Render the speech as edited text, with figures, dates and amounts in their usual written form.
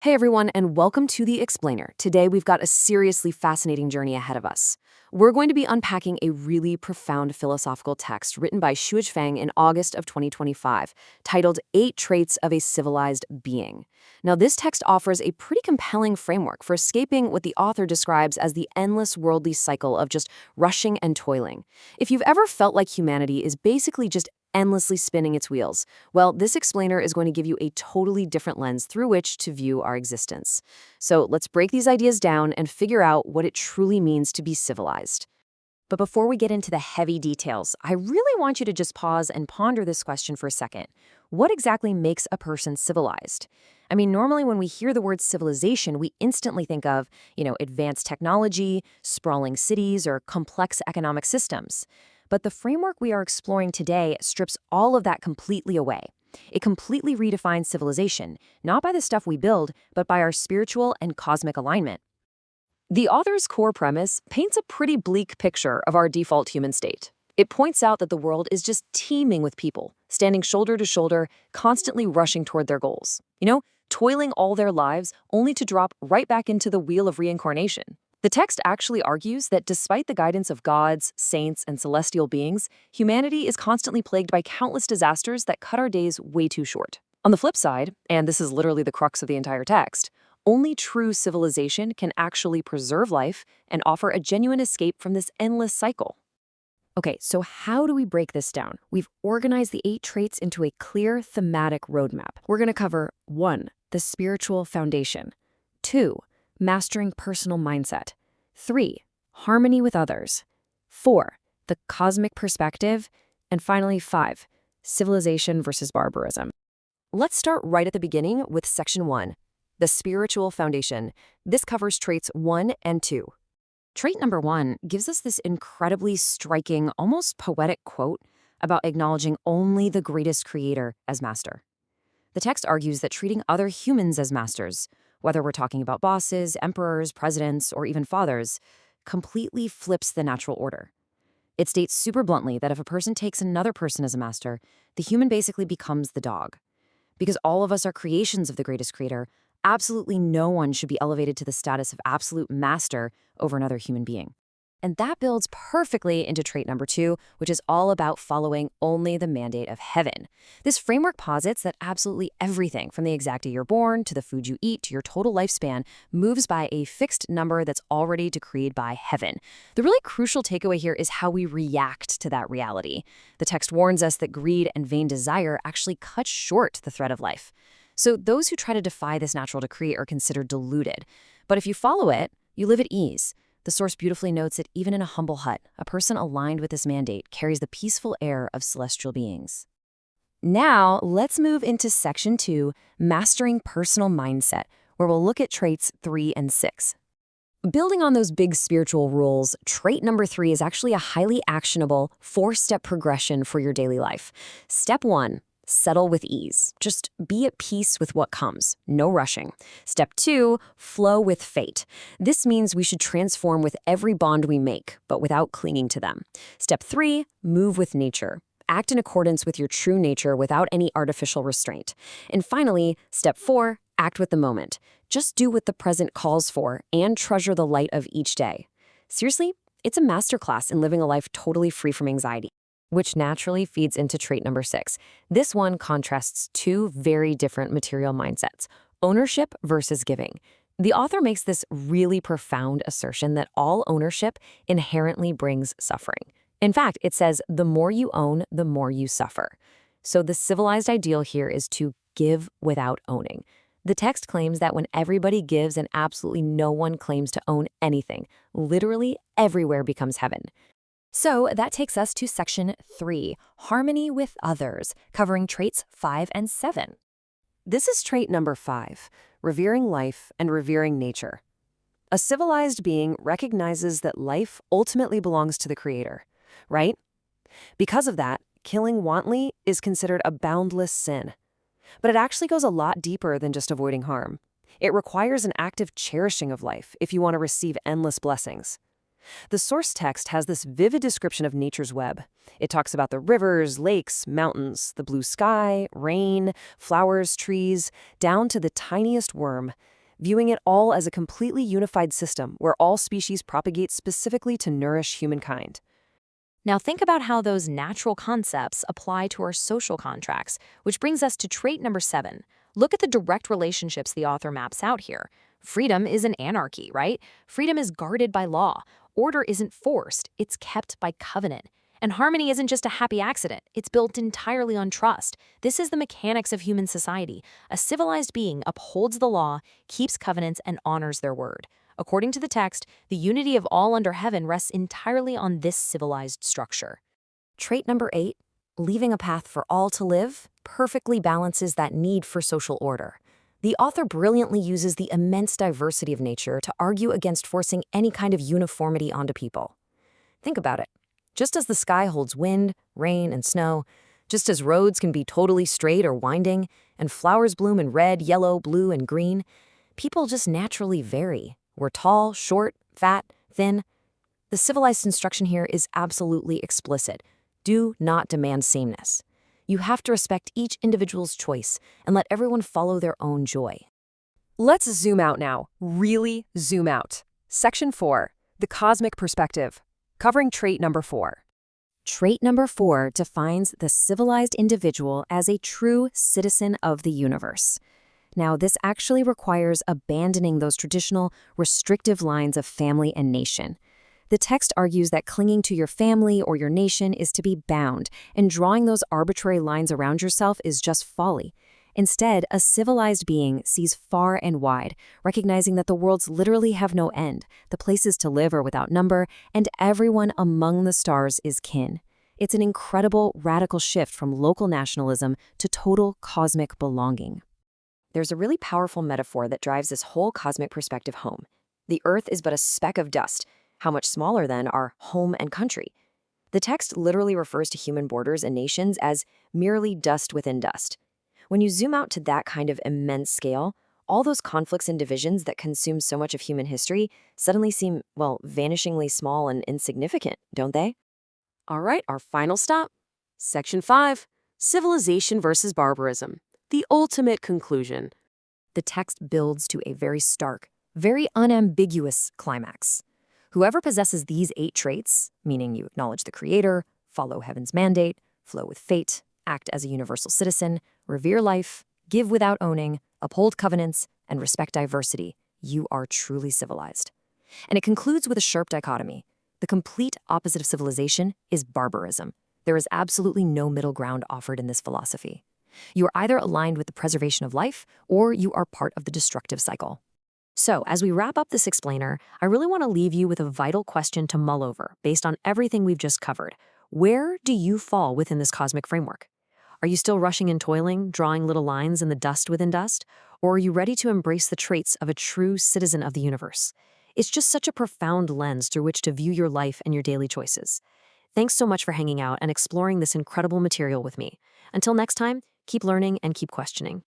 Hey everyone, and welcome to The Explainer. Today we've got a seriously fascinating journey ahead of us. We're going to be unpacking a really profound philosophical text written by Fang in August of 2025, titled 8 Traits of a Civilized Being. Now, this text offers a pretty compelling framework for escaping what the author describes as the endless worldly cycle of just rushing and toiling. If you've ever felt like humanity is basically just endlessly spinning its wheels, well, this explainer is going to give you a totally different lens through which to view our existence. So let's break these ideas down and figure out what it truly means to be civilized. But before we get into the heavy details, I really want you to just pause and ponder this question for a second. What exactly makes a person civilized? I mean, normally when we hear the word civilization, we instantly think of, advanced technology, sprawling cities, or complex economic systems. But the framework we are exploring today strips all of that completely away. It completely redefines civilization, not by the stuff we build, but by our spiritual and cosmic alignment. The author's core premise paints a pretty bleak picture of our default human state. It points out that the world is just teeming with people, standing shoulder to shoulder, constantly rushing toward their goals. Toiling all their lives only to drop right back into the wheel of reincarnation. The text actually argues that despite the guidance of gods, saints, and celestial beings, humanity is constantly plagued by countless disasters that cut our days way too short. On the flip side, and this is literally the crux of the entire text, only true civilization can actually preserve life and offer a genuine escape from this endless cycle. Okay, so how do we break this down? We've organized the 8 traits into a clear thematic roadmap. We're going to cover 1, the spiritual foundation; 2, mastering personal mindset; 3, harmony with others; 4, the cosmic perspective; and finally 5, civilization versus barbarism. Let's start right at the beginning with section 1, the spiritual foundation. This covers traits 1 and 2. Trait number 1 gives us this incredibly striking, almost poetic quote about acknowledging only the greatest creator as master. The text argues that treating other humans as masters, whether we're talking about bosses, emperors, presidents, or even fathers, completely flips the natural order. It states super bluntly that if a person takes another person as a master, the human basically becomes the dog. Because all of us are creations of the greatest creator, absolutely no one should be elevated to the status of absolute master over another human being. And that builds perfectly into trait number 2, which is all about following only the mandate of heaven. This framework posits that absolutely everything, from the exact day you're born, to the food you eat, to your total lifespan, moves by a fixed number that's already decreed by heaven. The really crucial takeaway here is how we react to that reality. The text warns us that greed and vain desire actually cut short the thread of life. So those who try to defy this natural decree are considered deluded. But if you follow it, you live at ease. The source beautifully notes that even in a humble hut, a person aligned with this mandate carries the peaceful air of celestial beings. Now, let's move into section 2, mastering personal mindset, where we'll look at traits 3 and 6. Building on those big spiritual rules, trait number 3 is actually a highly actionable 4-step progression for your daily life. Step 1. Settle with ease. Just be at peace with what comes. No rushing. Step 2, flow with fate. This means we should transform with every bond we make, but without clinging to them. Step 3, move with nature. Act in accordance with your true nature without any artificial restraint. And finally, step 4, act with the moment. Just do what the present calls for and treasure the light of each day. Seriously, it's a masterclass in living a life totally free from anxiety, which naturally feeds into trait number 6. This one contrasts 2 very different material mindsets: ownership versus giving. The author makes this really profound assertion that all ownership inherently brings suffering. In fact, it says the more you own, the more you suffer. So the civilized ideal here is to give without owning. The text claims that when everybody gives and absolutely no one claims to own anything, literally everywhere becomes heaven. So that takes us to section 3, harmony with others, covering traits 5 and 7. This is trait number 5, revering life and revering nature. A civilized being recognizes that life ultimately belongs to the creator, right? Because of that, killing wantonly is considered a boundless sin. But it actually goes a lot deeper than just avoiding harm. It requires an active cherishing of life if you want to receive endless blessings. The source text has this vivid description of nature's web. It talks about the rivers, lakes, mountains, the blue sky, rain, flowers, trees, down to the tiniest worm, viewing it all as a completely unified system where all species propagate specifically to nourish humankind. Now think about how those natural concepts apply to our social contracts, which brings us to trait number 7. Look at the direct relationships the author maps out here. Freedom isn't anarchy, right? Freedom is guarded by law. Order isn't forced, it's kept by covenant. And harmony isn't just a happy accident, it's built entirely on trust. This is the mechanics of human society. A civilized being upholds the law, keeps covenants, and honors their word. According to the text, the unity of all under heaven rests entirely on this civilized structure. Trait number 8, leaving a path for all to live, perfectly balances that need for social order. The author brilliantly uses the immense diversity of nature to argue against forcing any kind of uniformity onto people. Think about it. Just as the sky holds wind, rain, and snow, just as roads can be totally straight or winding, and flowers bloom in red, yellow, blue, and green, people just naturally vary. We're tall, short, fat, thin. The civilized instruction here is absolutely explicit. Do not demand sameness. You have to respect each individual's choice and let everyone follow their own joy. Let's zoom out now. Really zoom out. Section 4, the cosmic perspective, covering trait number 4. Trait number 4 defines the civilized individual as a true citizen of the universe. Now, this actually requires abandoning those traditional, restrictive lines of family and nation. The text argues that clinging to your family or your nation is to be bound, and drawing those arbitrary lines around yourself is just folly. Instead, a civilized being sees far and wide, recognizing that the worlds literally have no end, the places to live are without number, and everyone among the stars is kin. It's an incredible, radical shift from local nationalism to total cosmic belonging. There's a really powerful metaphor that drives this whole cosmic perspective home. The Earth is but a speck of dust. How much smaller, then, are home and country? The text literally refers to human borders and nations as merely dust within dust. When you zoom out to that kind of immense scale, all those conflicts and divisions that consume so much of human history suddenly seem, well, vanishingly small and insignificant, don't they? All right, our final stop. Section 5, Civilization versus Barbarism. The ultimate conclusion. The text builds to a very stark, very unambiguous climax. Whoever possesses these 8 traits, meaning you acknowledge the Creator, follow heaven's mandate, flow with fate, act as a universal citizen, revere life, give without owning, uphold covenants, and respect diversity, you are truly civilized. And it concludes with a sharp dichotomy. The complete opposite of civilization is barbarism. There is absolutely no middle ground offered in this philosophy. You are either aligned with the preservation of life, or you are part of the destructive cycle. So, as we wrap up this explainer, I really want to leave you with a vital question to mull over based on everything we've just covered. Where do you fall within this cosmic framework? Are you still rushing and toiling, drawing little lines in the dust within dust? Or are you ready to embrace the traits of a true citizen of the universe? It's just such a profound lens through which to view your life and your daily choices. Thanks so much for hanging out and exploring this incredible material with me. Until next time, keep learning and keep questioning.